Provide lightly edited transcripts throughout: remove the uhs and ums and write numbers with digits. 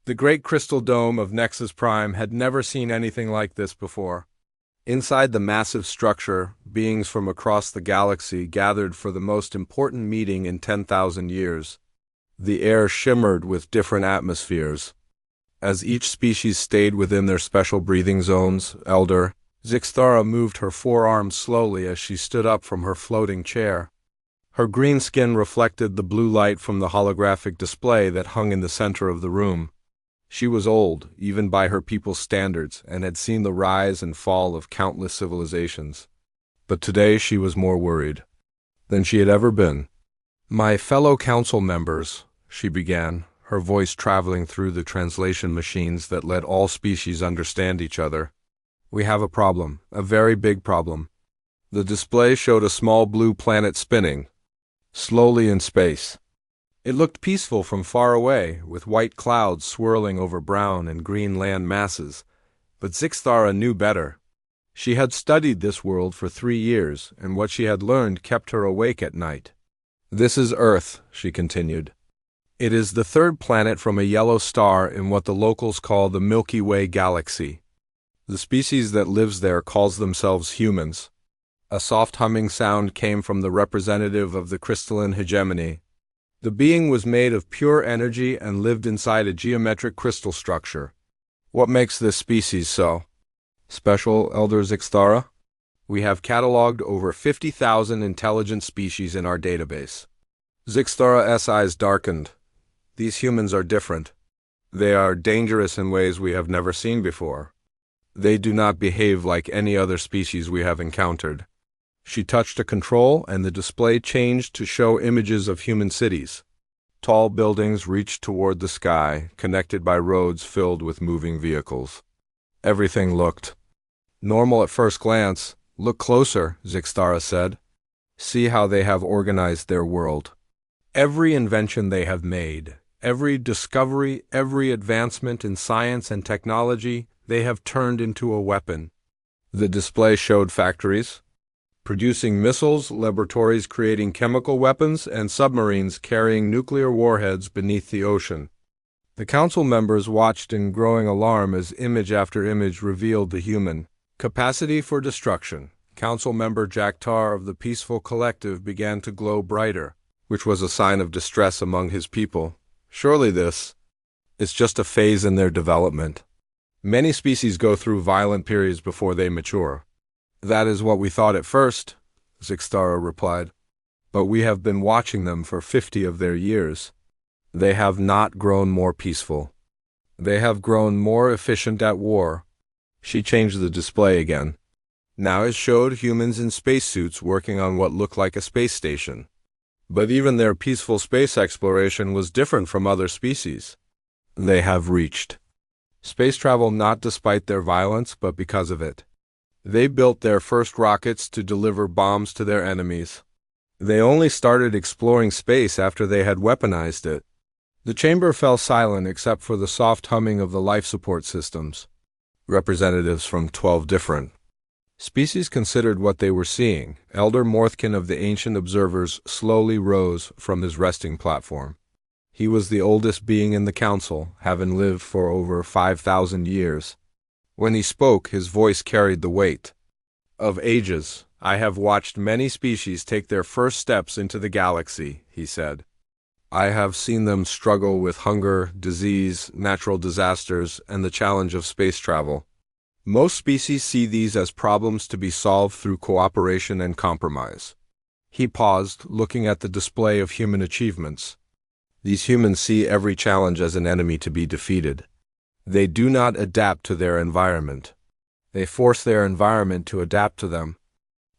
The great crystal dome of Nexus Prime had never seen anything like this before. Inside the massive structure, beings from across the galaxy gathered for the most important meeting in 10,000 years. The air shimmered with different atmospheres. As each species stayed within their special breathing zones, Elder Zixthara moved her forearms slowly as she stood up from her floating chair. Her green skin reflected the blue light from the holographic display that hung in the center of the room. She was old, even by her people's standards, and had seen the rise and fall of countless civilizations. But today she was more worried than she had ever been. "My fellow council members," she began, her voice traveling through the translation machines that let all species understand each other. "We have a problem, a very big problem." The display showed a small blue planet spinning slowly in space. It looked peaceful from far away, with white clouds swirling over brown and green land masses. But Zixthara knew better. She had studied this world for 3 years, and what she had learned kept her awake at night. "This is Earth," she continued. "It is the third planet from a yellow star in what the locals call the Milky Way galaxy. The species that lives there calls themselves humans." A soft humming sound came from the representative of the crystalline hegemony. The being was made of pure energy and lived inside a geometric crystal structure. "What makes this species so special, Elder Zixthara?" "We have cataloged over 50,000 intelligent species in our database." Zixthara's eyes darkened. "These humans are different. They are dangerous in ways we have never seen before. They do not behave like any other species we have encountered." She touched a control, and the display changed to show images of human cities. Tall buildings reached toward the sky, connected by roads filled with moving vehicles. Everything looked normal at first glance. "Look closer," Zixthara said. "See how they have organized their world. Every invention they have made, every discovery, every advancement in science and technology, they have turned into a weapon." The display showed factories producing missiles, laboratories creating chemical weapons, and submarines carrying nuclear warheads beneath the ocean. The council members watched in growing alarm as image after image revealed the human capacity for destruction. Council member Jack Tar of the Peaceful Collective began to glow brighter, which was a sign of distress among his people. "Surely this is just a phase in their development. Many species go through violent periods before they mature." "That is what we thought at first," Zixthara replied. "But we have been watching them for 50 of their years. They have not grown more peaceful. They have grown more efficient at war." She changed the display again. Now it showed humans in spacesuits working on what looked like a space station. But even their peaceful space exploration was different from other species. They have reached space travel not despite their violence, but because of it. They built their first rockets to deliver bombs to their enemies. They only started exploring space after they had weaponized it. The chamber fell silent except for the soft humming of the life support systems. Representatives from 12 different species considered what they were seeing. Elder Morthkin of the Ancient Observers slowly rose from his resting platform. He was the oldest being in the council, having lived for over 5,000 years. When he spoke, his voice carried the weight of ages. "I have watched many species take their first steps into the galaxy," he said. "I have seen them struggle with hunger, disease, natural disasters, and the challenge of space travel. Most species see these as problems to be solved through cooperation and compromise." He paused, looking at the display of human achievements. "These humans see every challenge as an enemy to be defeated. They do not adapt to their environment. They force their environment to adapt to them."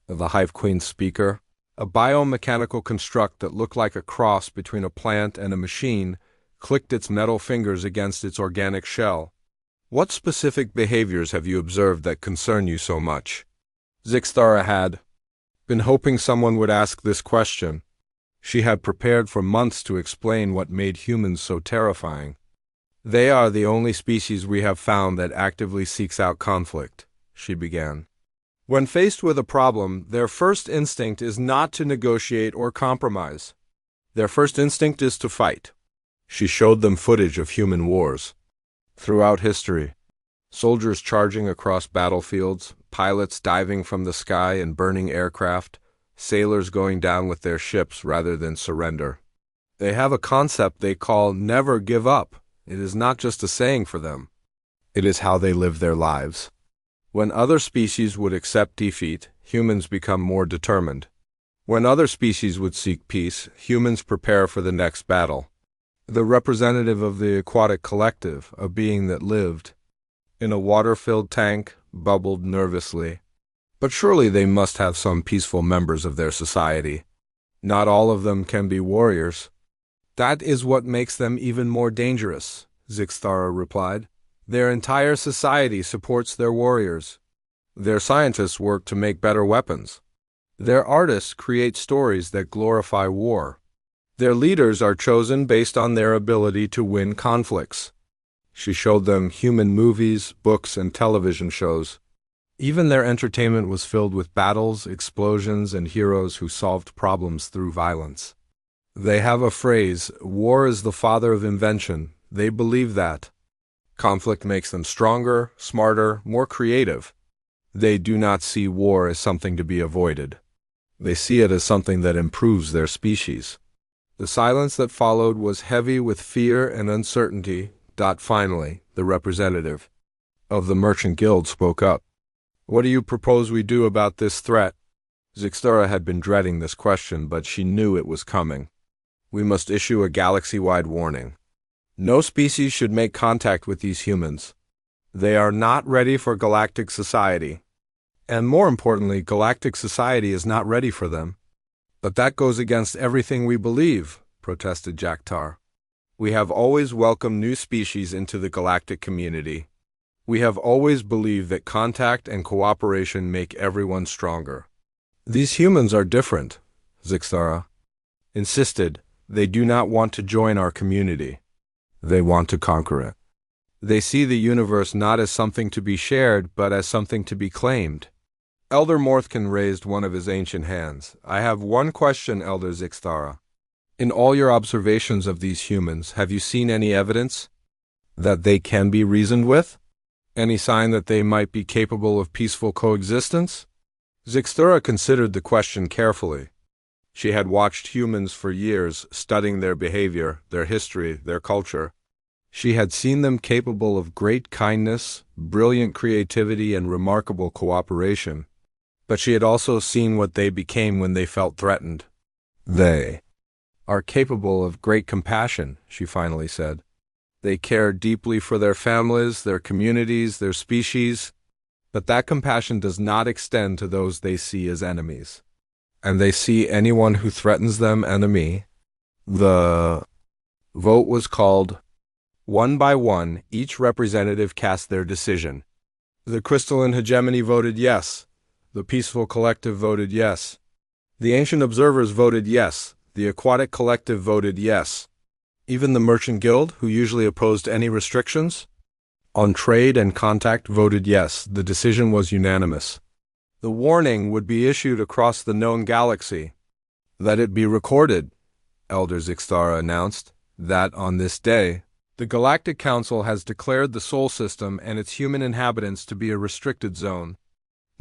The Hive Queen's speaker, a biomechanical construct that looked like a cross between a plant and a machine, clicked its metal fingers against its organic shell. "What specific behaviors have you observed that concern you so much?" Zixthara had been hoping someone would ask this question. She had prepared for months to explain what made humans so terrifying. "They are the only species we have found that actively seeks out conflict," she began. "When faced with a problem, their first instinct is not to negotiate or compromise. Their first instinct is to fight." She showed them footage of human wars. Throughout history, soldiers charging across battlefields, pilots diving from the sky and burning aircraft, sailors going down with their ships rather than surrender. They have a concept they call never give up. It is not just a saying for them. It is how they live their lives. When other species would accept defeat, humans become more determined. When other species would seek peace, humans prepare for the next battle. The representative of the aquatic collective, a being that lived in a water-filled tank, bubbled nervously. But surely they must have some peaceful members of their society. Not all of them can be warriors. That is what makes them even more dangerous, Zixthara replied. Their entire society supports their warriors. Their scientists work to make better weapons. Their artists create stories that glorify war. Their leaders are chosen based on their ability to win conflicts. She showed them human movies, books, and television shows. Even their entertainment was filled with battles, explosions, and heroes who solved problems through violence. They have a phrase, war is the father of invention. They believe that. Conflict makes them stronger, smarter, more creative. They do not see war as something to be avoided. They see it as something that improves their species. The silence that followed was heavy with fear and uncertainty. Finally, the representative of the Merchant Guild spoke up. What do you propose we do about this threat? Zixthara had been dreading this question, but she knew it was coming. We must issue a galaxy-wide warning. No species should make contact with these humans. They are not ready for galactic society. And more importantly, galactic society is not ready for them. But that goes against everything we believe, protested Jaktar. We have always welcomed new species into the galactic community. We have always believed that contact and cooperation make everyone stronger. These humans are different, Zixthara insisted. They do not want to join our community. They want to conquer it. They see the universe not as something to be shared, but as something to be claimed. Elder Morthkin raised one of his ancient hands. I have one question, Elder Zixthara. In all your observations of these humans, have you seen any evidence that they can be reasoned with? Any sign that they might be capable of peaceful coexistence? Zixthara considered the question carefully. She had watched humans for years, studying their behavior, their history, their culture. She had seen them capable of great kindness, brilliant creativity, and remarkable cooperation. But she had also seen what they became when they felt threatened. They are capable of great compassion, she finally said. They care deeply for their families, their communities, their species, but that compassion does not extend to those they see as enemies. And they see anyone who threatens them enemy. The vote was called. One by one, each representative cast their decision. The crystalline hegemony voted yes. The peaceful collective voted yes. The ancient observers voted yes. The aquatic collective voted yes. Even the Merchant Guild, who usually opposed any restrictions on trade and contact, voted yes. The decision was unanimous. The warning would be issued across the known galaxy. Let it be recorded, Elder Zixthara announced, that on this day, the Galactic Council has declared the Sol System and its human inhabitants to be a restricted zone.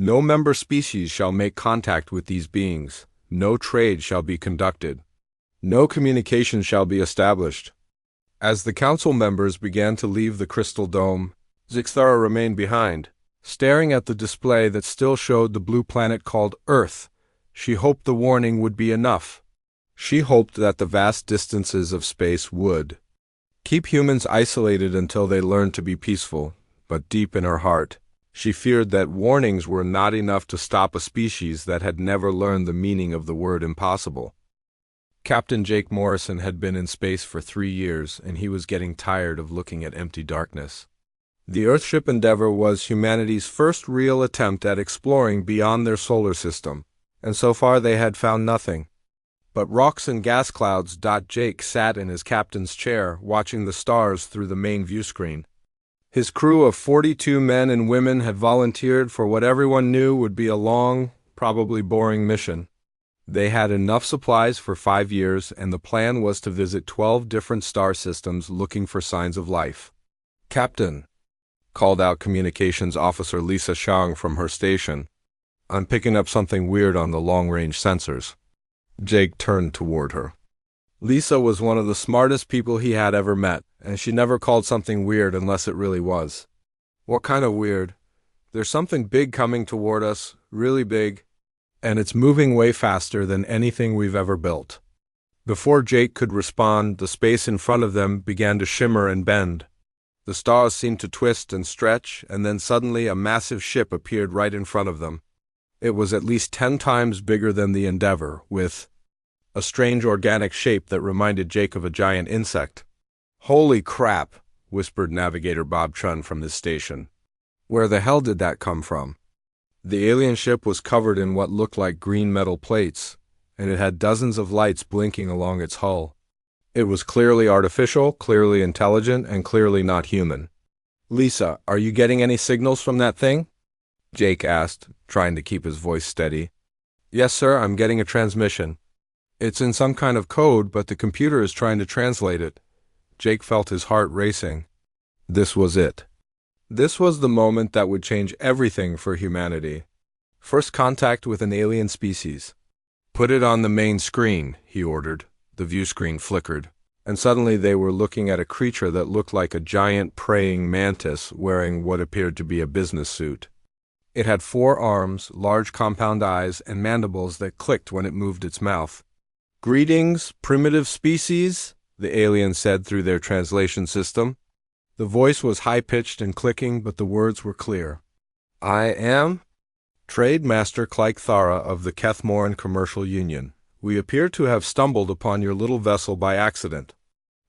No member species shall make contact with these beings. No trade shall be conducted. No communication shall be established. As the council members began to leave the crystal dome, Zixthara remained behind, staring at the display that still showed the blue planet called Earth. She hoped the warning would be enough. She hoped that the vast distances of space would keep humans isolated until they learned to be peaceful, but deep in her heart, she feared that warnings were not enough to stop a species that had never learned the meaning of the word impossible. Captain Jake Morrison had been in space for 3 years, and he was getting tired of looking at empty darkness. The Earthship Endeavour was humanity's first real attempt at exploring beyond their solar system, and so far they had found nothing but rocks and gas clouds. Jake sat in his captain's chair, watching the stars through the main view screen. His crew of 42 men and women had volunteered for what everyone knew would be a long, probably boring mission. They had enough supplies for 5 years, and the plan was to visit 12 different star systems looking for signs of life. "Captain," called out Communications Officer Lisa Shang from her station. "I'm picking up something weird on the long-range sensors." Jake turned toward her. Lisa was one of the smartest people he had ever met, and she never called something weird unless it really was. "What kind of weird?" "There's something big coming toward us, really big, and it's moving way faster than anything we've ever built." Before Jake could respond, the space in front of them began to shimmer and bend. The stars seemed to twist and stretch, and then suddenly a massive ship appeared right in front of them. It was at least 10 times bigger than the Endeavor, with a strange organic shape that reminded Jake of a giant insect. "Holy crap," whispered Navigator Bob Chun from his station. "Where the hell did that come from?" The alien ship was covered in what looked like green metal plates, and it had dozens of lights blinking along its hull. It was clearly artificial, clearly intelligent, and clearly not human. "Lisa, are you getting any signals from that thing?" Jake asked, trying to keep his voice steady. "Yes, sir, I'm getting a transmission. It's in some kind of code, but the computer is trying to translate it." Jake felt his heart racing. This was it. This was the moment that would change everything for humanity. First contact with an alien species. "Put it on the main screen," he ordered. The view screen flickered, and suddenly they were looking at a creature that looked like a giant praying mantis wearing what appeared to be a business suit. It had 4 arms, large compound eyes, and mandibles that clicked when it moved its mouth. "Greetings, primitive species," the alien said through their translation system. The voice was high-pitched and clicking, but the words were clear. "I am Trade Master Clythara of the Kethmoran Commercial Union. We appear to have stumbled upon your little vessel by accident."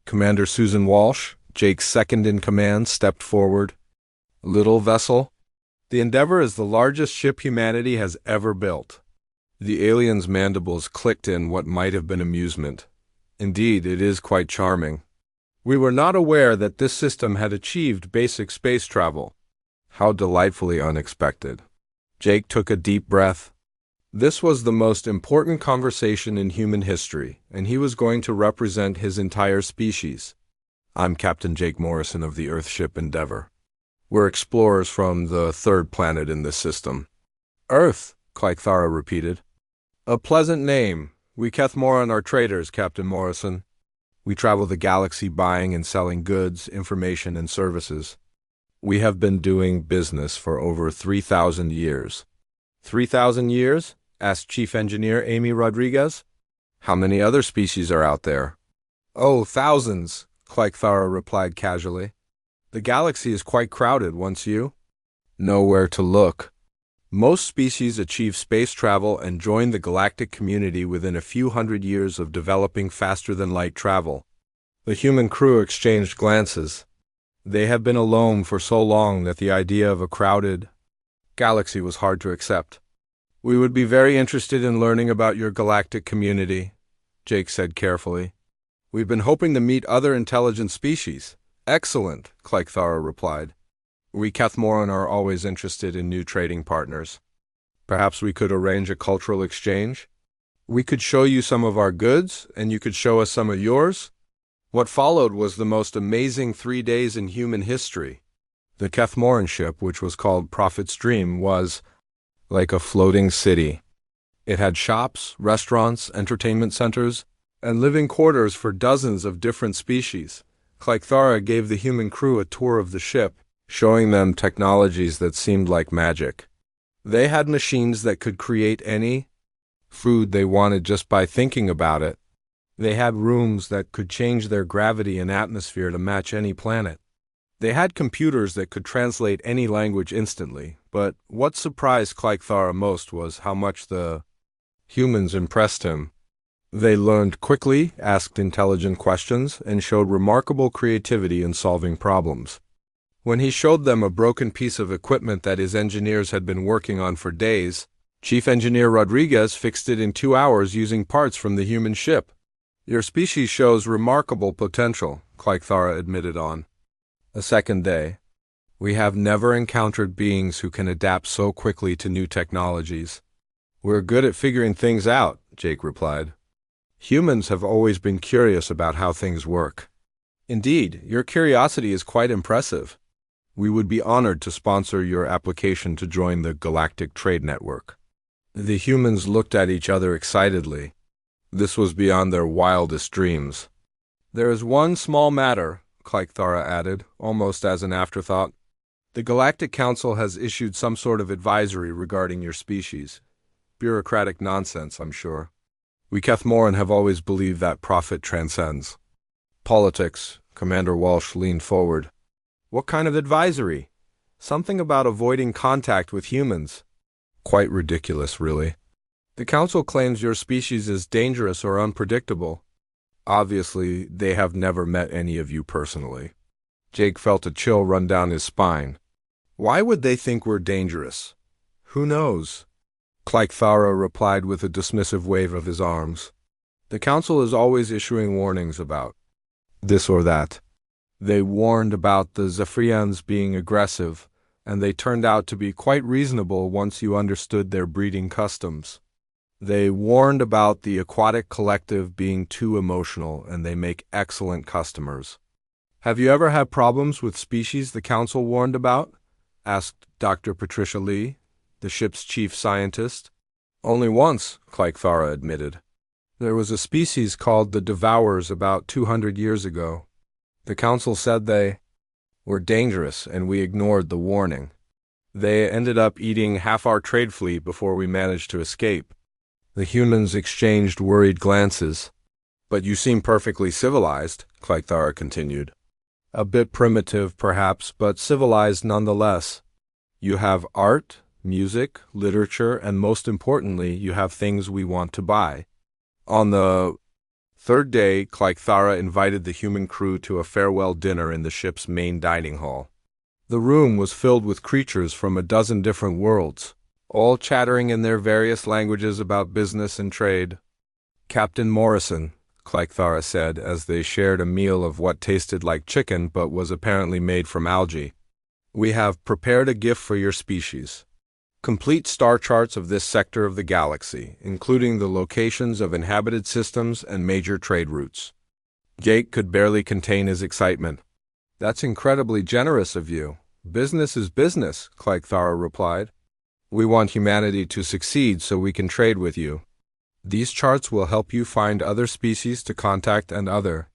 Commander Susan Walsh, Jake's second-in-command, stepped forward. "Little vessel? The Endeavor is the largest ship humanity has ever built." The alien's mandibles clicked in what might have been amusement. "Indeed, it is quite charming. We were not aware that this system had achieved basic space travel." How delightfully unexpected. Jake took a deep breath. This was the most important conversation in human history, and he was going to represent his entire species. "I'm Captain Jake Morrison of the Earthship Endeavor. We're explorers from the 3rd planet in this system." "Earth," Clythara repeated. "A pleasant name. We Kethmoran are traders, Captain Morrison. We travel the galaxy buying and selling goods, information, and services. We have been doing business for over 3,000 years." 3,000 years? Asked Chief Engineer Amy Rodriguez. "How many other species are out there?" "Oh, thousands," Clythara replied casually. "The galaxy is quite crowded once you know where to look. Most species achieve space travel and join the galactic community within a few hundred years of developing faster-than-light travel." The human crew exchanged glances. They had been alone for so long that the idea of a crowded galaxy was hard to accept. "We would be very interested in learning about your galactic community," Jake said carefully. "We've been hoping to meet other intelligent species." "Excellent," Clythara replied. "We Kethmoran are always interested in new trading partners. Perhaps we could arrange a cultural exchange? We could show you some of our goods, and you could show us some of yours." What followed was the most amazing 3 days in human history. The Kethmoran ship, which was called Prophet's Dream, was like a floating city. It had shops, restaurants, entertainment centers, and living quarters for dozens of different species. Clythara gave the human crew a tour of the ship, showing them technologies that seemed like magic. They had machines that could create any food they wanted just by thinking about it. They had rooms that could change their gravity and atmosphere to match any planet. They had computers that could translate any language instantly, but what surprised Clythara most was how much the humans impressed him. They learned quickly, asked intelligent questions, and showed remarkable creativity in solving problems. When he showed them a broken piece of equipment that his engineers had been working on for days, Chief Engineer Rodriguez fixed it in 2 hours using parts from the human ship. "Your species shows remarkable potential," Clythara admitted on a second day. "We have never encountered beings who can adapt so quickly to new technologies." "We're good at figuring things out," Jake replied. "Humans have always been curious about how things work." Indeed, your curiosity is quite impressive. We would be honored to sponsor your application to join the Galactic Trade Network. The humans looked at each other excitedly. This was beyond their wildest dreams. There is one small matter, Clythara added, almost as an afterthought. The Galactic Council has issued some sort of advisory regarding your species. Bureaucratic nonsense, I'm sure. We Kethmoran have always believed that profit transcends politics. Commander Walsh leaned forward. What kind of advisory? Something about avoiding contact with humans. Quite ridiculous, really. The Council claims your species is dangerous or unpredictable. Obviously, they have never met any of you personally. Jake felt a chill run down his spine. Why would they think we're dangerous? Who knows? Clythara replied with a dismissive wave of his arms. The Council is always issuing warnings about this or that. They warned about the Zephyrians being aggressive, and they turned out to be quite reasonable once you understood their breeding customs. They warned about the aquatic collective being too emotional, and they make excellent customers. Have you ever had problems with species the Council warned about? Asked Dr. Patricia Lee, the ship's chief scientist. Only once, Clythara admitted. There was a species called the Devourers about 200 years ago. The Council said they were dangerous, and we ignored the warning. They ended up eating half our trade fleet before we managed to escape. The humans exchanged worried glances. But you seem perfectly civilized, Clythara continued. A bit primitive, perhaps, but civilized nonetheless. You have art, music, literature, and most importantly, you have things we want to buy. On the third day, Clythara invited the human crew to a farewell dinner in the ship's main dining hall. The room was filled with creatures from a dozen different worlds, all chattering in their various languages about business and trade. Captain Morrison, Clythara said as they shared a meal of what tasted like chicken but was apparently made from algae. We have prepared a gift for your species. Complete star charts of this sector of the galaxy, including the locations of inhabited systems and major trade routes. Jake could barely contain his excitement. That's incredibly generous of you. Business is business, Clythara replied. We want humanity to succeed so we can trade with you. These charts will help you find other species to contact and other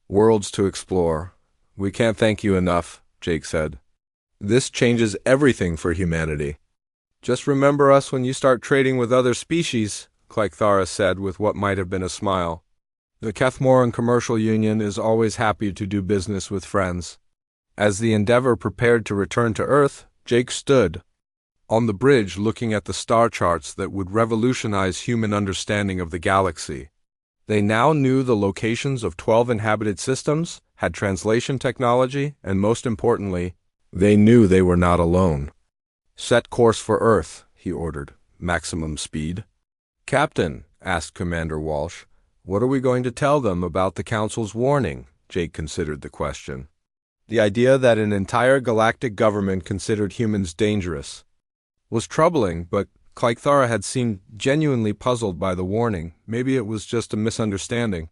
worlds to explore. We can't thank you enough, Jake said. This changes everything for humanity. Just remember us when you start trading with other species, Clythara said with what might have been a smile. The Kethmoran Commercial Union is always happy to do business with friends. As the Endeavor prepared to return to Earth, Jake stood on the bridge looking at the star charts that would revolutionize human understanding of the galaxy. They now knew the locations of 12 inhabited systems, had translation technology, and most importantly, they knew they were not alone. Set course for Earth, he ordered. Maximum speed. Captain, asked Commander Walsh, what are we going to tell them about the Council's warning? Jake considered the question. The idea that an entire galactic government considered humans dangerous was troubling, but Clythara had seemed genuinely puzzled by the warning. Maybe it was just a misunderstanding.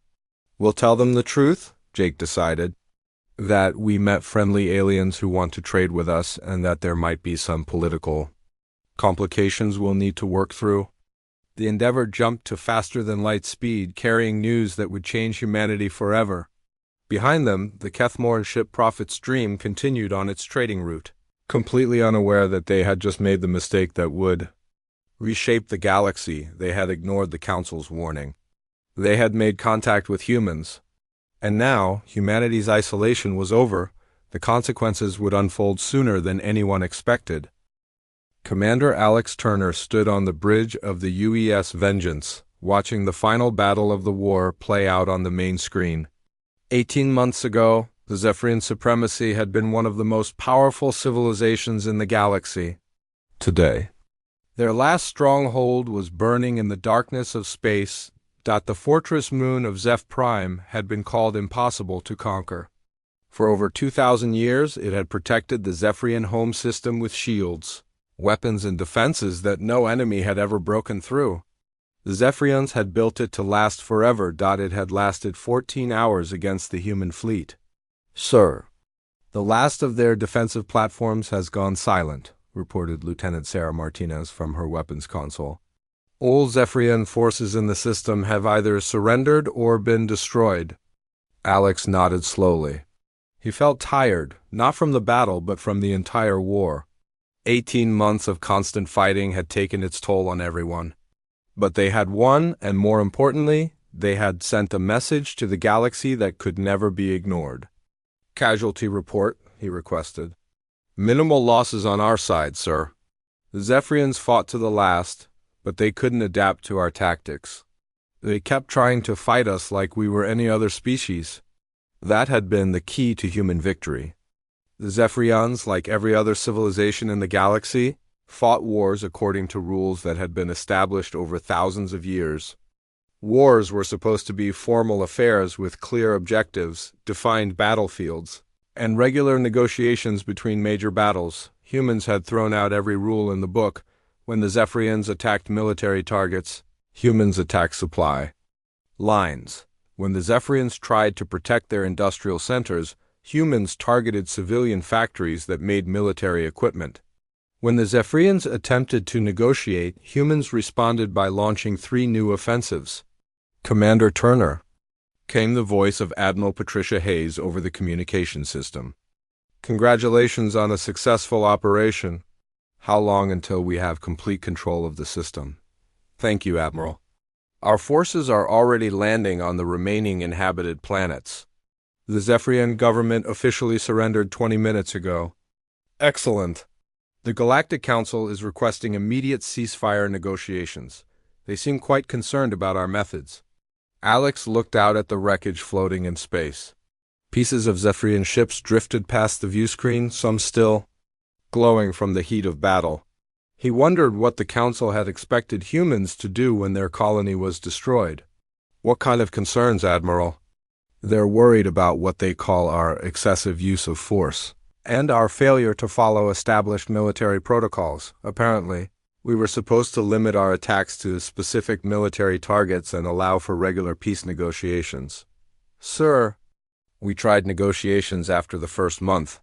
We'll tell them the truth, Jake decided. That we met friendly aliens who want to trade with us and that there might be some political complications we'll need to work through. The Endeavor jumped to faster-than-light speed, carrying news that would change humanity forever. Behind them, the Kethmoran ship Prophet's Dream continued on its trading route, completely unaware that they had just made the mistake that would reshape the galaxy. They had ignored the Council's warning. They had made contact with humans. And now, humanity's isolation was over. The consequences would unfold sooner than anyone expected. Commander Alex Turner stood on the bridge of the UES Vengeance, watching the final battle of the war play out on the main screen. 18 months ago, the Zephyrian supremacy had been one of the most powerful civilizations in the galaxy. Today, their last stronghold was burning in the darkness of space. The fortress moon of Zeph Prime had been called impossible to conquer. For over 2,000 years, it had protected the Zephyrian home system with shields, weapons, and defenses that no enemy had ever broken through. The Zephyrians had built it to last forever. It had lasted 14 hours against the human fleet. Sir, the last of their defensive platforms has gone silent, reported Lieutenant Sarah Martinez from her weapons console. All Zephyrian forces in the system have either surrendered or been destroyed. Alex nodded slowly. He felt tired, not from the battle but from the entire war. 18 months of constant fighting had taken its toll on everyone. But they had won, and more importantly, they had sent a message to the galaxy that could never be ignored. Casualty report, he requested. Minimal losses on our side, sir. The Zephyrians fought to the last, but they couldn't adapt to our tactics. They kept trying to fight us like we were any other species. That had been the key to human victory. The Zephyrians, like every other civilization in the galaxy, fought wars according to rules that had been established over thousands of years. Wars were supposed to be formal affairs with clear objectives, defined battlefields, and regular negotiations between major battles. Humans had thrown out every rule in the book. When the Zephyrians attacked military targets, humans attacked supply lines. When the Zephyrians tried to protect their industrial centers, humans targeted civilian factories that made military equipment. When the Zephyrians attempted to negotiate, humans responded by launching 3 new offensives. Commander Turner, came the voice of Admiral Patricia Hayes over the communication system. Congratulations on a successful operation. How long until we have complete control of the system? Thank you, Admiral. Our forces are already landing on the remaining inhabited planets. The Zephyrian government officially surrendered 20 minutes ago. Excellent. The Galactic Council is requesting immediate ceasefire negotiations. They seem quite concerned about our methods. Alex looked out at the wreckage floating in space. Pieces of Zephyrian ships drifted past the view screen, some still glowing from the heat of battle. He wondered what the Council had expected humans to do when their colony was destroyed. What kind of concerns, Admiral? They're worried about what they call our excessive use of force, and our failure to follow established military protocols. Apparently, we were supposed to limit our attacks to specific military targets and allow for regular peace negotiations. Sir, we tried negotiations after the first month.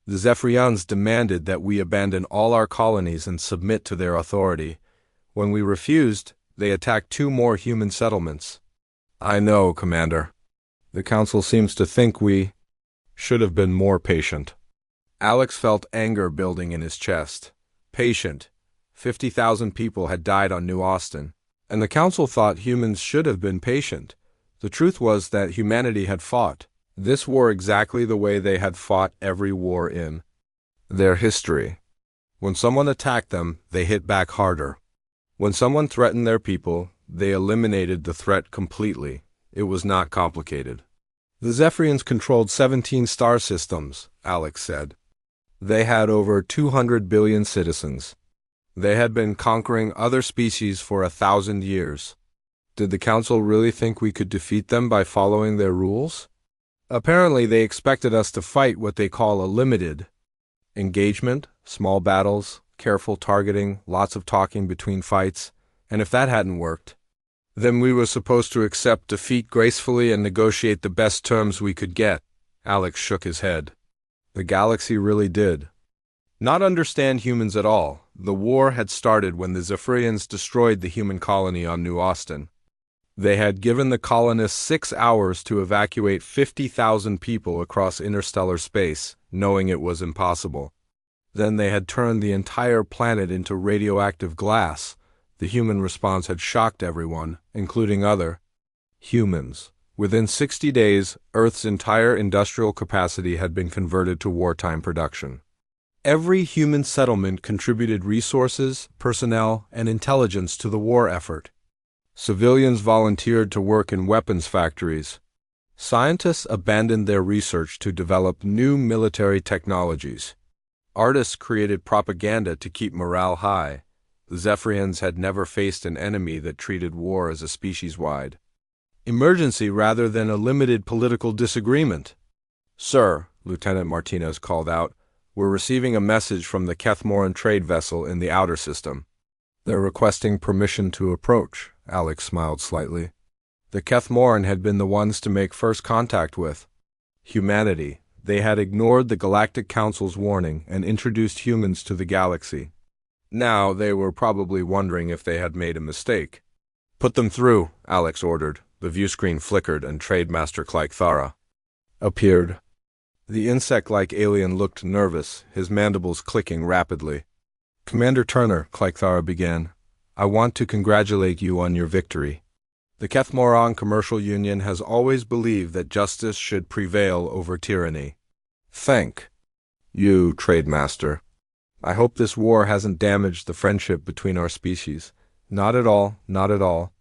The Zephyrians demanded that we abandon all our colonies and submit to their authority. When we refused, they attacked 2 more human settlements. I know, Commander. The Council seems to think we should have been more patient. Alex felt anger building in his chest. Patient. 50,000 people had died on New Austin, and the Council thought humans should have been patient. The truth was that humanity had fought this war exactly the way they had fought every war in their history. When someone attacked them, they hit back harder. When someone threatened their people, they eliminated the threat completely. It was not complicated. The Zephyrians controlled 17 star systems, Alex said. They had over 200 billion citizens. They had been conquering other species for 1,000 years. Did the Council really think we could defeat them by following their rules? Apparently, they expected us to fight what they call a limited engagement, small battles, careful targeting, lots of talking between fights, and if that hadn't worked, then we were supposed to accept defeat gracefully and negotiate the best terms we could get. Alex shook his head. The galaxy really did not understand humans at all. The war had started when the Zephyrians destroyed the human colony on New Austin. They had given the colonists 6 hours to evacuate 50,000 people across interstellar space, knowing it was impossible. Then they had turned the entire planet into radioactive glass. The human response had shocked everyone, including other humans. Within 60 days, Earth's entire industrial capacity had been converted to wartime production. Every human settlement contributed resources, personnel, and intelligence to the war effort. Civilians volunteered to work in weapons factories. Scientists abandoned their research to develop new military technologies. Artists created propaganda to keep morale high. The Zephyrians had never faced an enemy that treated war as a species-wide emergency rather than a limited political disagreement. Sir, Lieutenant Martinez called out, we're receiving a message from the Kethmoran trade vessel in the outer system. They're requesting permission to approach. Alex smiled slightly. The Kethmoran had been the ones to make first contact with humanity. They had ignored the Galactic Council's warning and introduced humans to the galaxy. Now they were probably wondering if they had made a mistake. "Put them through," Alex ordered. The viewscreen flickered and Trademaster Clythara appeared. The insect-like alien looked nervous, his mandibles clicking rapidly. "Commander Turner," Clythara began, "I want to congratulate you on your victory. The Kethmoran Commercial Union has always believed that justice should prevail over tyranny. Thank you, Trademaster. I hope this war hasn't damaged the friendship between our species. Not at all, not at all.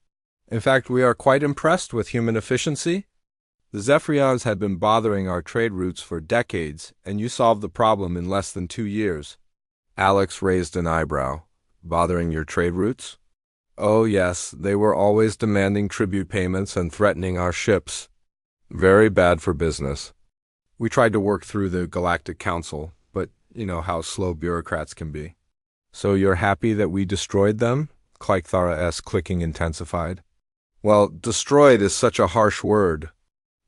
In fact, we are quite impressed with human efficiency. The Zephyrians had been bothering our trade routes for decades, and you solved the problem in less than 2 years." Alex raised an eyebrow. "Bothering your trade routes?" "Oh yes, they were always demanding tribute payments and threatening our ships. Very bad for business. We tried to work through the Galactic Council, but you know how slow bureaucrats can be." "So you're happy that we destroyed them?" Clythara's clicking intensified. "Well, destroyed is such a harsh word.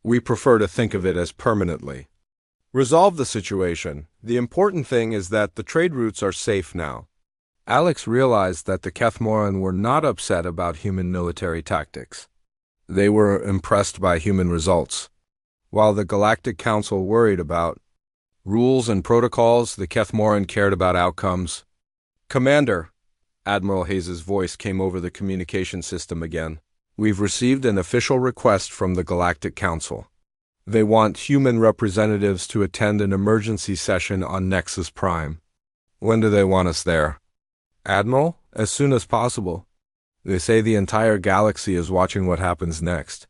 We prefer to think of it as permanently. Resolve the situation. The important thing is that the trade routes are safe now." Alex realized that the Kethmoran were not upset about human military tactics. They were impressed by human results. While the Galactic Council worried about rules and protocols, the Kethmoran cared about outcomes. "Commander," Admiral Hayes' voice came over the communication system again. "We've received an official request from the Galactic Council. They want human representatives to attend an emergency session on Nexus Prime." "When do they want us there?" "Admiral, as soon as possible. They say the entire galaxy is watching what happens next."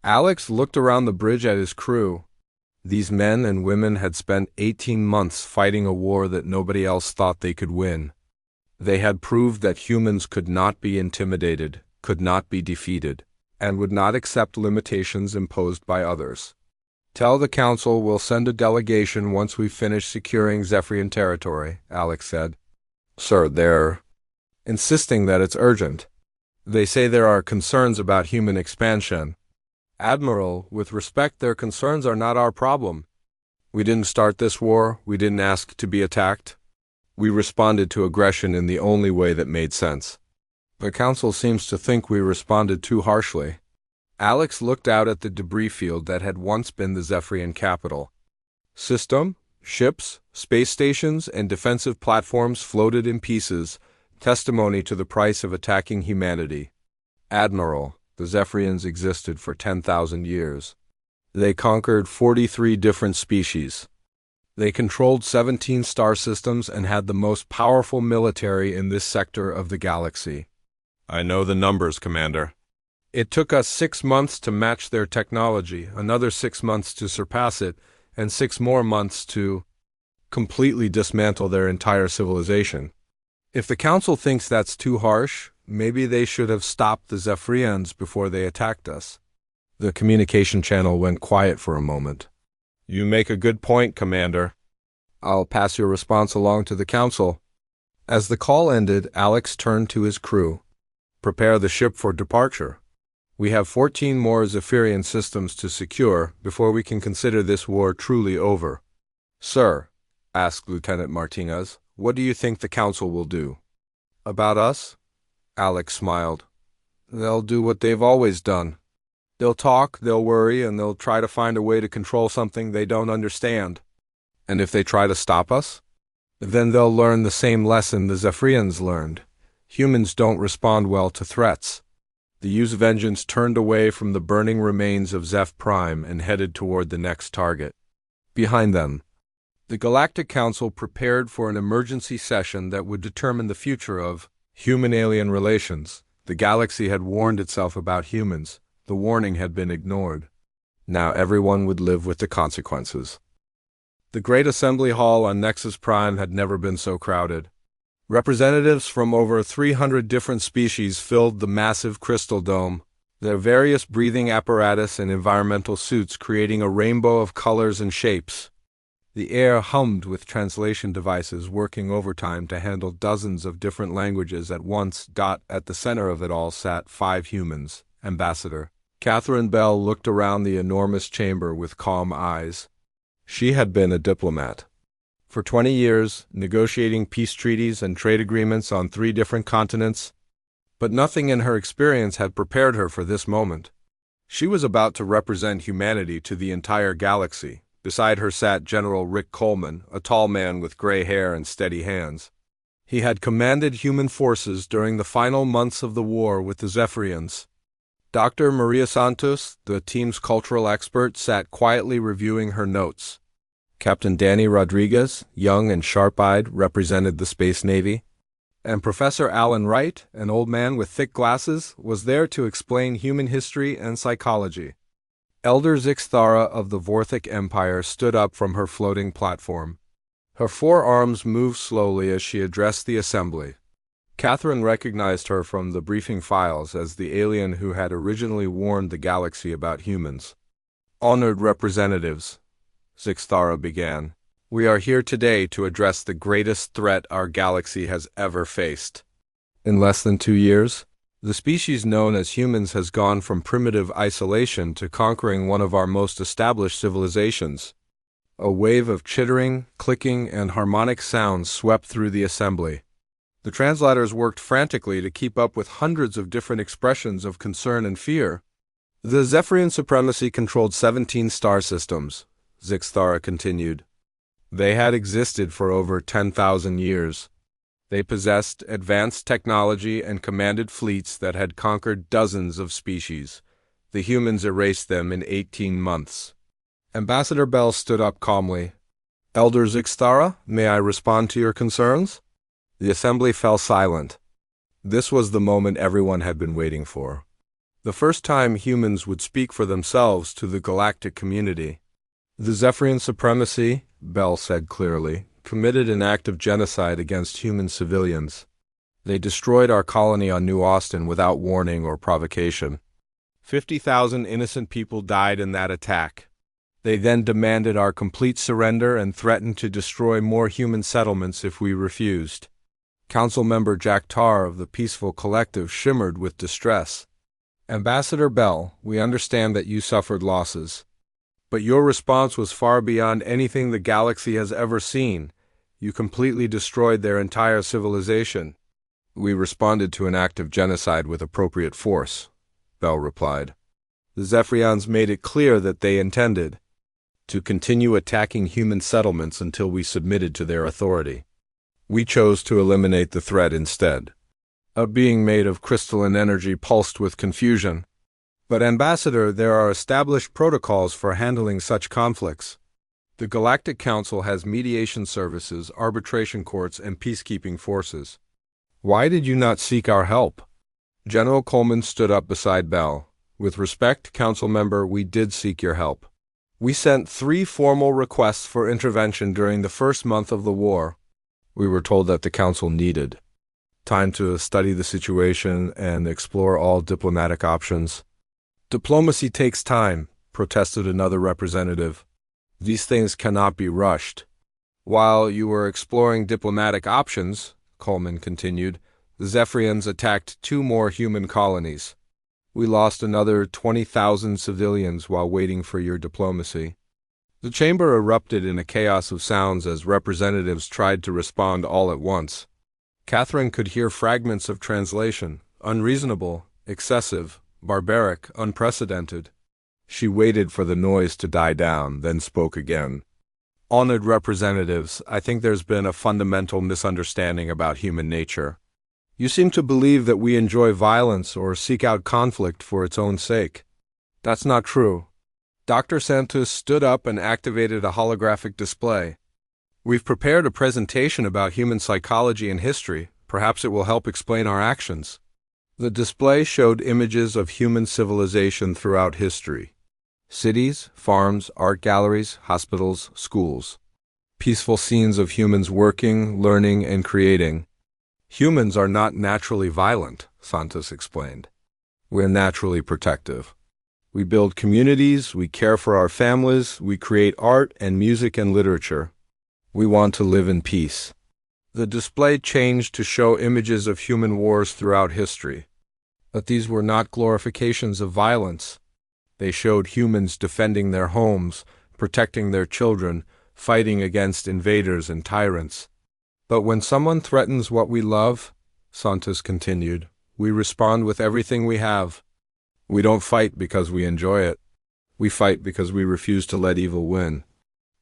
Alex looked around the bridge at his crew. These men and women had spent 18 months fighting a war that nobody else thought they could win. They had proved that humans could not be intimidated, could not be defeated, and would not accept limitations imposed by others. "Tell the Council we'll send a delegation once we finish securing Zephyrian territory," Alex said. "Sir, they're insisting that it's urgent. They say there are concerns about human expansion." "Admiral, with respect, their concerns are not our problem. We didn't start this war, we didn't ask to be attacked. We responded to aggression in the only way that made sense. The Council seems to think we responded too harshly." Alex looked out at the debris field that had once been the Zephyrian capital. System, ships, space stations, and defensive platforms floated in pieces, testimony to the price of attacking humanity. "Admiral, the Zephyrians existed for 10,000 years. They conquered 43 different species. They controlled 17 star systems and had the most powerful military in this sector of the galaxy." "I know the numbers, Commander. It took us 6 months to match their technology, another 6 months to surpass it, and 6 more months to completely dismantle their entire civilization. If the Council thinks that's too harsh, maybe they should have stopped the Zephyrians before they attacked us." The communication channel went quiet for a moment. "You make a good point, Commander. I'll pass your response along to the Council." As the call ended, Alex turned to his crew. "Prepare the ship for departure. We have 14 more Zephyrian systems to secure before we can consider this war truly over." "Sir," asked Lieutenant Martinez, "what do you think the Council will do?" "About us?" Alex smiled. "They'll do what they've always done. They'll talk, they'll worry, and they'll try to find a way to control something they don't understand. And if they try to stop us, then they'll learn the same lesson the Zephyrians learned. Humans don't respond well to threats." The Use Vengeance turned away from the burning remains of Zeph Prime and headed toward the next target. Behind them, the Galactic Council prepared for an emergency session that would determine the future of human-alien relations. The galaxy had warned itself about humans. The warning had been ignored. Now everyone would live with the consequences. The Great Assembly Hall on Nexus Prime had never been so crowded. Representatives from over 300 different species filled the massive crystal dome, their various breathing apparatus and environmental suits creating a rainbow of colors and shapes. The air hummed with translation devices working overtime to handle dozens of different languages at once. At the center of it all sat 5 humans. Ambassador Catherine Bell looked around the enormous chamber with calm eyes. She had been a diplomat. For 20 years, negotiating peace treaties and trade agreements on 3 different continents, but nothing in her experience had prepared her for this moment. She was about to represent humanity to the entire galaxy. Beside her sat General Rick Coleman, a tall man with gray hair and steady hands. He had commanded human forces during the final months of the war with the Zephyrians. Dr. Maria Santos, the team's cultural expert, sat quietly reviewing her notes. Captain Danny Rodriguez, young and sharp-eyed, represented the Space Navy. And Professor Alan Wright, an old man with thick glasses, was there to explain human history and psychology. Elder Zixthara of the Vorthic Empire stood up from her floating platform. Her 4 arms moved slowly as she addressed the assembly. Catherine recognized her from the briefing files as the alien who had originally warned the galaxy about humans. "Honored representatives," Zixthara began, "we are here today to address the greatest threat our galaxy has ever faced. In less than 2 years, the species known as humans has gone from primitive isolation to conquering one of our most established civilizations." A wave of chittering, clicking, and harmonic sounds swept through the assembly. The translators worked frantically to keep up with hundreds of different expressions of concern and fear. "The Zephyrian supremacy controlled 17 star systems," Zixthara continued. "They had existed for over 10,000 years. They possessed advanced technology and commanded fleets that had conquered dozens of species. The humans erased them in 18 months. Ambassador Bell stood up calmly. "Elder Zixthara, may I respond to your concerns?" The assembly fell silent. This was the moment everyone had been waiting for. The first time humans would speak for themselves to the galactic community. "The Zephyrian supremacy," Bell said clearly, "committed an act of genocide against human civilians. They destroyed our colony on New Austin without warning or provocation. 50,000 innocent people died in that attack. They then demanded our complete surrender and threatened to destroy more human settlements if we refused." Council member Jack Tarr of the Peaceful Collective shimmered with distress. "Ambassador Bell, we understand that you suffered losses. But your response was far beyond anything the galaxy has ever seen. You completely destroyed their entire civilization." "We responded to an act of genocide with appropriate force," Bell replied. "The Zephyrians made it clear that they intended to continue attacking human settlements until we submitted to their authority. We chose to eliminate the threat instead." A being made of crystalline energy pulsed with confusion. "But Ambassador, there are established protocols for handling such conflicts. The Galactic Council has mediation services, arbitration courts, and peacekeeping forces. Why did you not seek our help?" General Coleman stood up beside Bell. "With respect, Council member, we did seek your help. We sent 3 formal requests for intervention during the first month of the war. We were told that the Council needed time to study the situation and explore all diplomatic options." "Diplomacy takes time," protested another representative. "These things cannot be rushed." "While you were exploring diplomatic options," Coleman continued, "the Zephyrians attacked 2 more human colonies. We lost another 20,000 civilians while waiting for your diplomacy." The chamber erupted in a chaos of sounds as representatives tried to respond all at once. Catherine could hear fragments of translation: unreasonable, excessive, barbaric, unprecedented. She waited for the noise to die down, then spoke again. "Honored representatives, I think there's been a fundamental misunderstanding about human nature. You seem to believe that we enjoy violence or seek out conflict for its own sake. That's not true." Dr. Santos stood up and activated a holographic display. "We've prepared a presentation about human psychology and history. Perhaps it will help explain our actions." The display showed images of human civilization throughout history. Cities, farms, art galleries, hospitals, schools. Peaceful scenes of humans working, learning, and creating. "Humans are not naturally violent," Santos explained. "We're naturally protective. We build communities, we care for our families, we create art and music and literature. We want to live in peace." The display changed to show images of human wars throughout history. But these were not glorifications of violence. They showed humans defending their homes, protecting their children, fighting against invaders and tyrants. But when someone threatens what we love, Santos continued, we respond with everything we have. We don't fight because we enjoy it. We fight because we refuse to let evil win.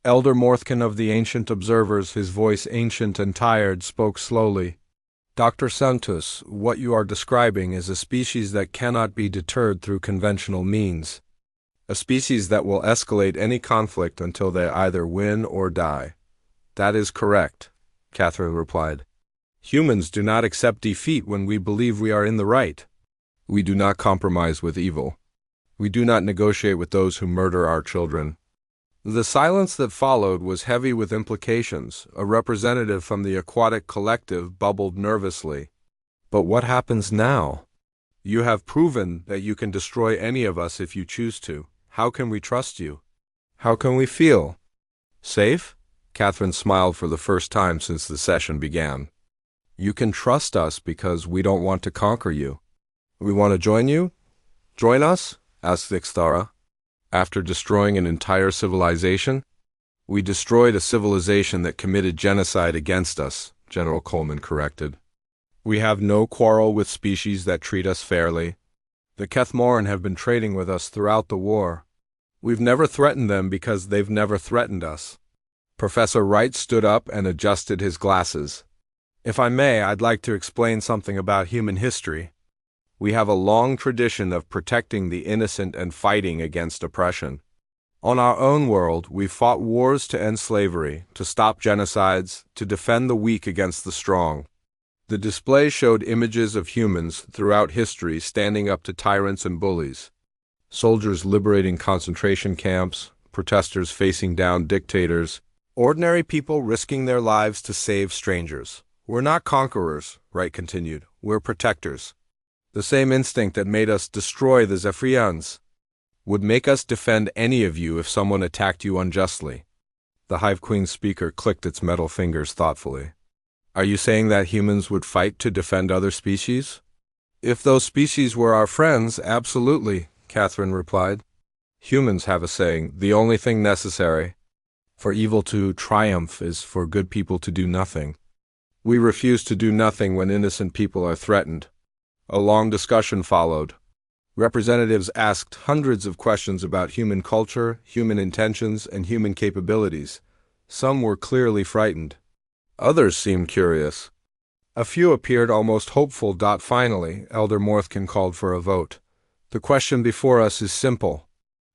Elder Morthkin of the Ancient Observers, his voice ancient and tired, spoke slowly. Dr. Santos, what you are describing is a species that cannot be deterred through conventional means. A species that will escalate any conflict until they either win or die. That is correct, Catherine replied. Humans do not accept defeat when we believe we are in the right. We do not compromise with evil. We do not negotiate with those who murder our children. The silence that followed was heavy with implications. A representative from the aquatic collective bubbled nervously. But what happens now? You have proven that you can destroy any of us if you choose to. How can we trust you? How can we feel? Safe? Catherine smiled for the first time since the session began. You can trust us because we don't want to conquer you. We want to join you? Join us? Asked Ixthara. After destroying an entire civilization? We destroyed a civilization that committed genocide against us, General Coleman corrected. We have no quarrel with species that treat us fairly. The Kethmoran have been trading with us throughout the war. We've never threatened them because they've never threatened us. Professor Wright stood up and adjusted his glasses. If I may, I'd like to explain something about human history. We have a long tradition of protecting the innocent and fighting against oppression. On our own world, we fought wars to end slavery, to stop genocides, to defend the weak against the strong. The display showed images of humans throughout history standing up to tyrants and bullies. Soldiers liberating concentration camps, protesters facing down dictators, ordinary people risking their lives to save strangers. We're not conquerors, Wright continued. We're protectors. The same instinct that made us destroy the Zephyrians would make us defend any of you if someone attacked you unjustly. The Hive Queen's speaker clicked its metal fingers thoughtfully. Are you saying that humans would fight to defend other species? If those species were our friends, absolutely, Catherine replied. Humans have a saying, the only thing necessary for evil to triumph is for good people to do nothing. We refuse to do nothing when innocent people are threatened. A long discussion followed. Representatives asked hundreds of questions about human culture, human intentions, and human capabilities. Some were clearly frightened. Others seemed curious. A few appeared almost hopeful. Finally, Elder Morthkin called for a vote. The question before us is simple.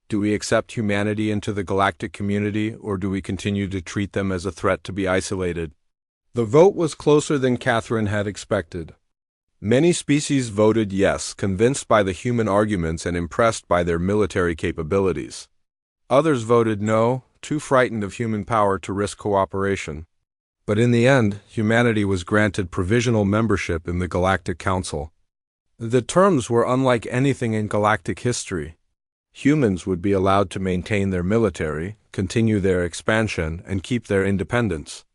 Do we accept humanity into the galactic community, or do we continue to treat them as a threat to be isolated? The vote was closer than Catherine had expected. Many species voted yes, convinced by the human arguments and impressed by their military capabilities. Others voted no, too frightened of human power to risk cooperation. But in the end, humanity was granted provisional membership in the Galactic Council. The terms were unlike anything in galactic history. Humans would be allowed to maintain their military, continue their expansion, and keep their independence.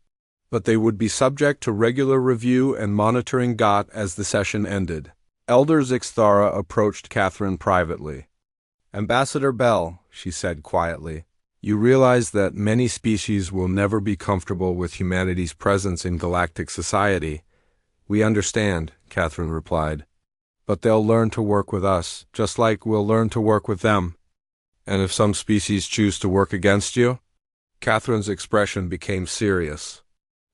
But they would be subject to regular review and monitoring as the session ended. Elder Ixthara approached Catherine privately. Ambassador Bell, she said quietly, you realize that many species will never be comfortable with humanity's presence in galactic society. We understand, Catherine replied. But they'll learn to work with us, just like we'll learn to work with them. And if some species choose to work against you? Catherine's expression became serious.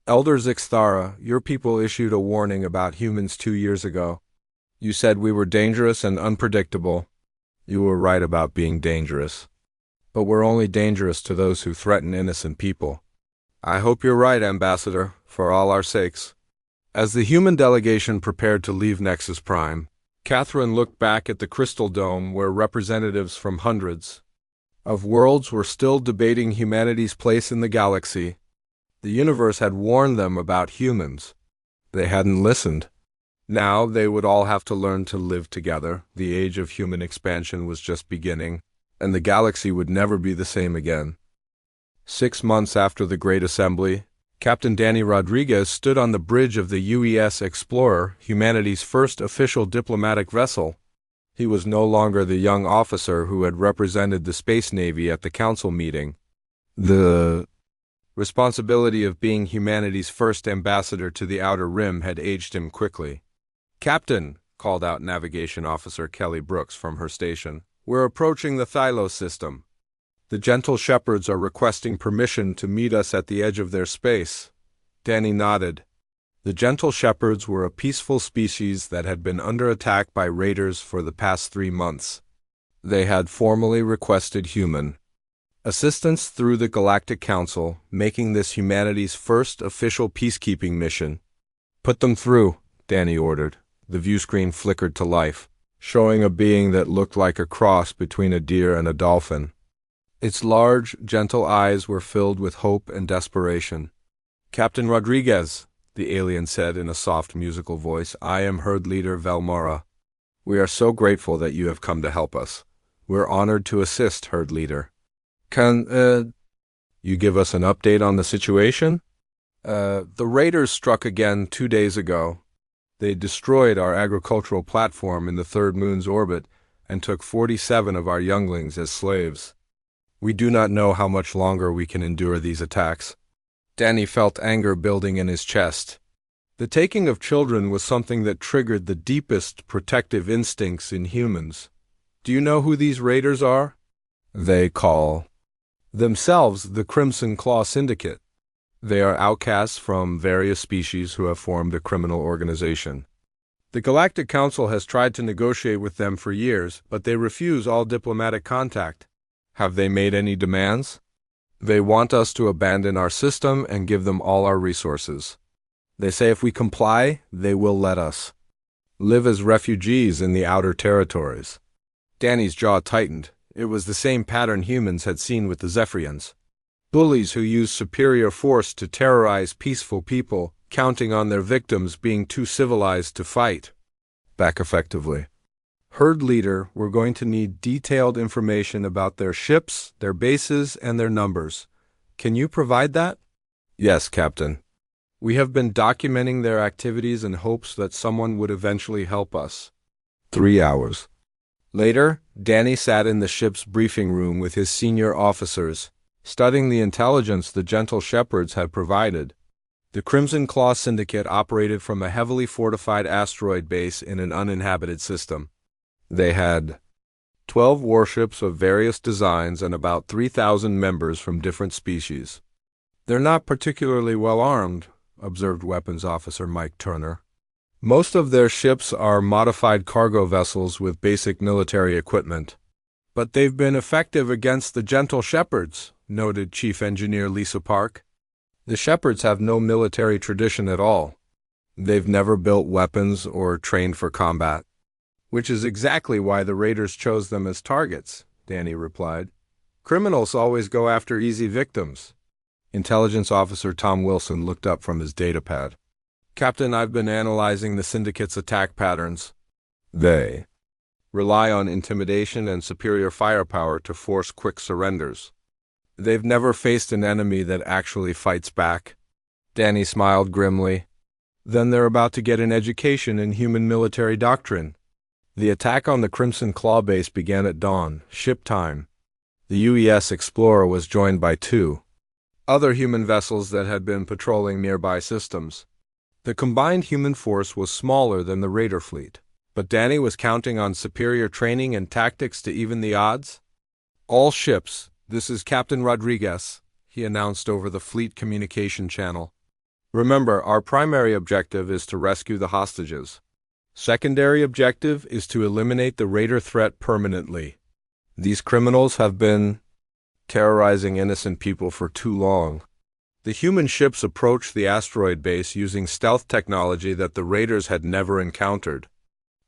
Elder Ixthara, your people issued a warning about humans 2 years ago. You said we were dangerous and unpredictable. You were right about being dangerous. But we're only dangerous to those who threaten innocent people. I hope you're right, Ambassador, for all our sakes. As the human delegation prepared to leave Nexus Prime, Catherine looked back at the Crystal Dome where representatives from hundreds of worlds were still debating humanity's place in the galaxy. The universe had warned them about humans. They hadn't listened. Now they would all have to learn to live together. The age of human expansion was just beginning, and the galaxy would never be the same again. 6 months after the Great Assembly, Captain Danny Rodriguez stood on the bridge of the UES Explorer, humanity's first official diplomatic vessel. He was no longer the young officer who had represented the Space Navy at the council meeting. The responsibility of being humanity's first ambassador to the Outer Rim had aged him quickly. "Captain," called out Navigation Officer Kelly Brooks from her station, "we're approaching the Thylos system. The gentle shepherds are requesting permission to meet us at the edge of their space." Danny nodded. The gentle shepherds were a peaceful species that had been under attack by raiders for the past 3 months. They had formally requested human assistance through the Galactic Council, making this humanity's first official peacekeeping mission. "Put them through," Danny ordered. The view screen flickered to life, showing a being that looked like a cross between a deer and a dolphin. Its large, gentle eyes were filled with hope and desperation. "Captain Rodriguez," the alien said in a soft musical voice, "I am herd leader Velmora. We are so grateful that you have come to help us. We're honored to assist, herd leader. Can, you give us an update on the situation?" The raiders struck again 2 days ago. They destroyed our agricultural platform in the third moon's orbit and took 47 of our younglings as slaves. We do not know how much longer we can endure these attacks. Danny felt anger building in his chest. The taking of children was something that triggered the deepest protective instincts in humans. "Do you know who these raiders are?" "They call themselves the Crimson Claw Syndicate. They are outcasts from various species who have formed a criminal organization. The Galactic Council has tried to negotiate with them for years, but they refuse all diplomatic contact." "Have they made any demands?" "They want us to abandon our system and give them all our resources. They say if we comply, they will let us live as refugees in the outer territories." Danny's jaw tightened. It was the same pattern humans had seen with the Zephyrians. Bullies who use superior force to terrorize peaceful people, counting on their victims being too civilized to fight back effectively. "Herd leader, we're going to need detailed information about their ships, their bases, and their numbers. Can you provide that?" "Yes, Captain. We have been documenting their activities in hopes that someone would eventually help us." 3 hours later, Danny sat in the ship's briefing room with his senior officers, studying the intelligence the gentle shepherds had provided. The Crimson Claw Syndicate operated from a heavily fortified asteroid base in an uninhabited system. They had 12 warships of various designs and about 3,000 members from different species. "They're not particularly well armed," observed Weapons Officer Mike Turner. "Most of their ships are modified cargo vessels with basic military equipment. But they've been effective against the gentle shepherds," noted Chief Engineer Lisa Park. "The shepherds have no military tradition at all. They've never built weapons or trained for combat." "Which is exactly why the raiders chose them as targets," Danny replied. "Criminals always go after easy victims." Intelligence Officer Tom Wilson looked up from his datapad. "Captain, I've been analyzing the Syndicate's attack patterns. They rely on intimidation and superior firepower to force quick surrenders. They've never faced an enemy that actually fights back." Danny smiled grimly. "Then they're about to get an education in human military doctrine." The attack on the Crimson Claw base began at dawn, ship time. The UES Explorer was joined by 2 other human vessels that had been patrolling nearby systems. The combined human force was smaller than the raider fleet, but Danny was counting on superior training and tactics to even the odds. "All ships, this is Captain Rodriguez," he announced over the fleet communication channel. "Remember, our primary objective is to rescue the hostages. Secondary objective is to eliminate the raider threat permanently. These criminals have been terrorizing innocent people for too long." The human ships approached the asteroid base using stealth technology that the raiders had never encountered.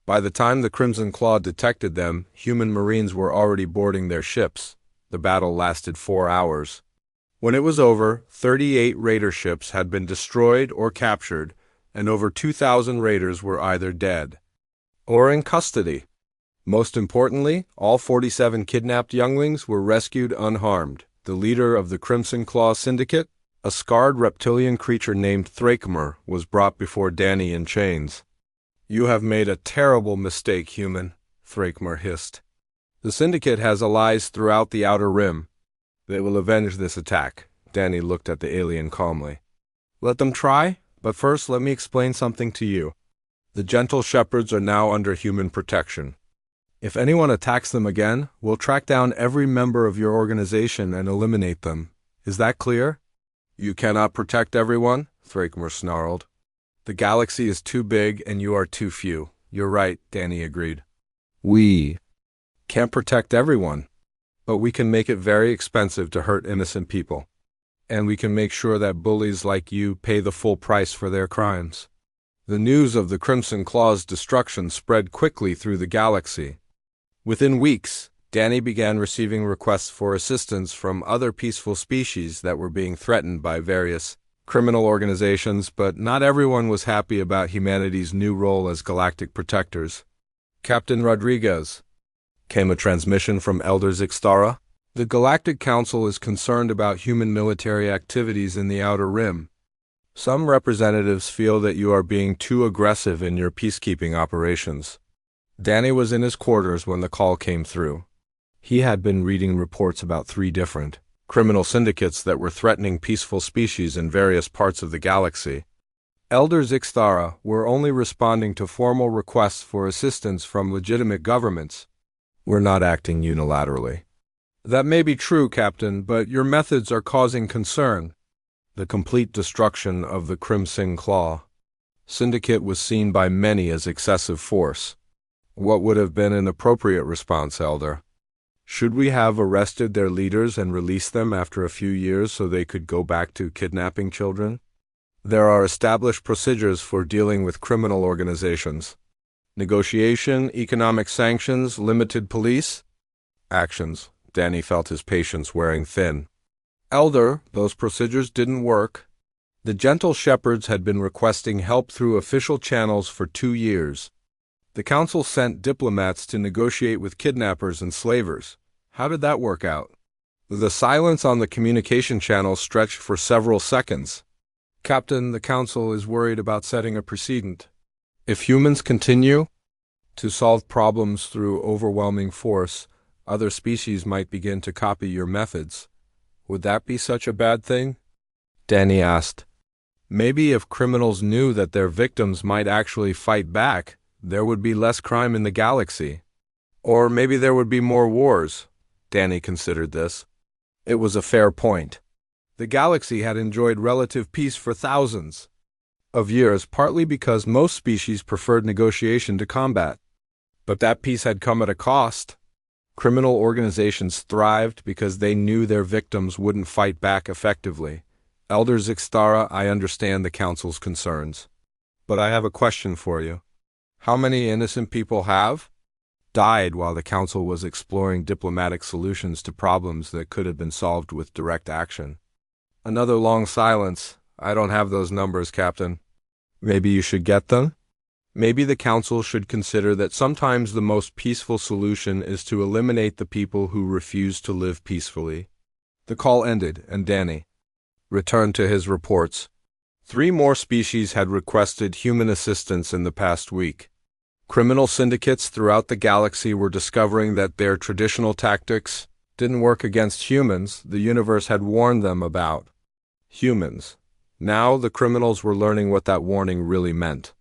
By the time the Crimson Claw detected them, human marines were already boarding their ships. The battle lasted 4 hours. When it was over, 38 raider ships had been destroyed or captured, and over 2,000 raiders were either dead or in custody. Most importantly, all 47 kidnapped younglings were rescued unharmed. The leader of the Crimson Claw Syndicate, a scarred reptilian creature named Thrakmer, was brought before Danny in chains. "You have made a terrible mistake, human," Thrakmer hissed. "The Syndicate has allies throughout the Outer Rim. They will avenge this attack. Danny looked at the alien calmly. Let them try, but first let me explain something to you. The gentle shepherds are now under human protection. If anyone attacks them again, we'll track down every member of your organization and eliminate them. Is that clear? You cannot protect everyone, Thrakmer snarled. The galaxy is too big and you are too few. You're right, Danny agreed. We can't protect everyone, but we can make it very expensive to hurt innocent people. And we can make sure that bullies like you pay the full price for their crimes. The news of the Crimson Claw's destruction spread quickly through the galaxy. Within weeks, Danny began receiving requests for assistance from other peaceful species that were being threatened by various criminal organizations, but not everyone was happy about humanity's new role as galactic protectors. Captain Rodriguez, came a transmission from Elder Zixtara. The Galactic Council is concerned about human military activities in the Outer Rim. Some representatives feel that you are being too aggressive in your peacekeeping operations. Danny was in his quarters when the call came through. He had been reading reports about 3 different criminal syndicates that were threatening peaceful species in various parts of the galaxy. Elder Zixtara were only responding to formal requests for assistance from legitimate governments. We're not acting unilaterally. That may be true, Captain, but your methods are causing concern. The complete destruction of the Crimson Claw Syndicate was seen by many as excessive force. What would have been an appropriate response, Elder? Should we have arrested their leaders and released them after a few years so they could go back to kidnapping children? There are established procedures for dealing with criminal organizations. Negotiation, economic sanctions, limited police actions. Danny felt his patience wearing thin. Elder, those procedures didn't work. The gentle shepherds had been requesting help through official channels for 2 years. The council sent diplomats to negotiate with kidnappers and slavers. How did that work out? The silence on the communication channel stretched for several seconds. Captain, the council is worried about setting a precedent. If humans continue to solve problems through overwhelming force, other species might begin to copy your methods. Would that be such a bad thing? Danny asked. Maybe if criminals knew that their victims might actually fight back, there would be less crime in the galaxy. Or maybe there would be more wars. Danny considered this. It was a fair point. The galaxy had enjoyed relative peace for thousands of years, partly because most species preferred negotiation to combat. But that peace had come at a cost. Criminal organizations thrived because they knew their victims wouldn't fight back effectively. Elder Zixtara, I understand the council's concerns. But I have a question for you. How many innocent people have died while the council was exploring diplomatic solutions to problems that could have been solved with direct action? Another long silence. I don't have those numbers, Captain. Maybe you should get them? Maybe the council should consider that sometimes the most peaceful solution is to eliminate the people who refuse to live peacefully. The call ended, and Danny returned to his reports. 3 more species had requested human assistance in the past week. Criminal syndicates throughout the galaxy were discovering that their traditional tactics didn't work against humans the universe had warned them about. Humans. Now the criminals were learning what that warning really meant.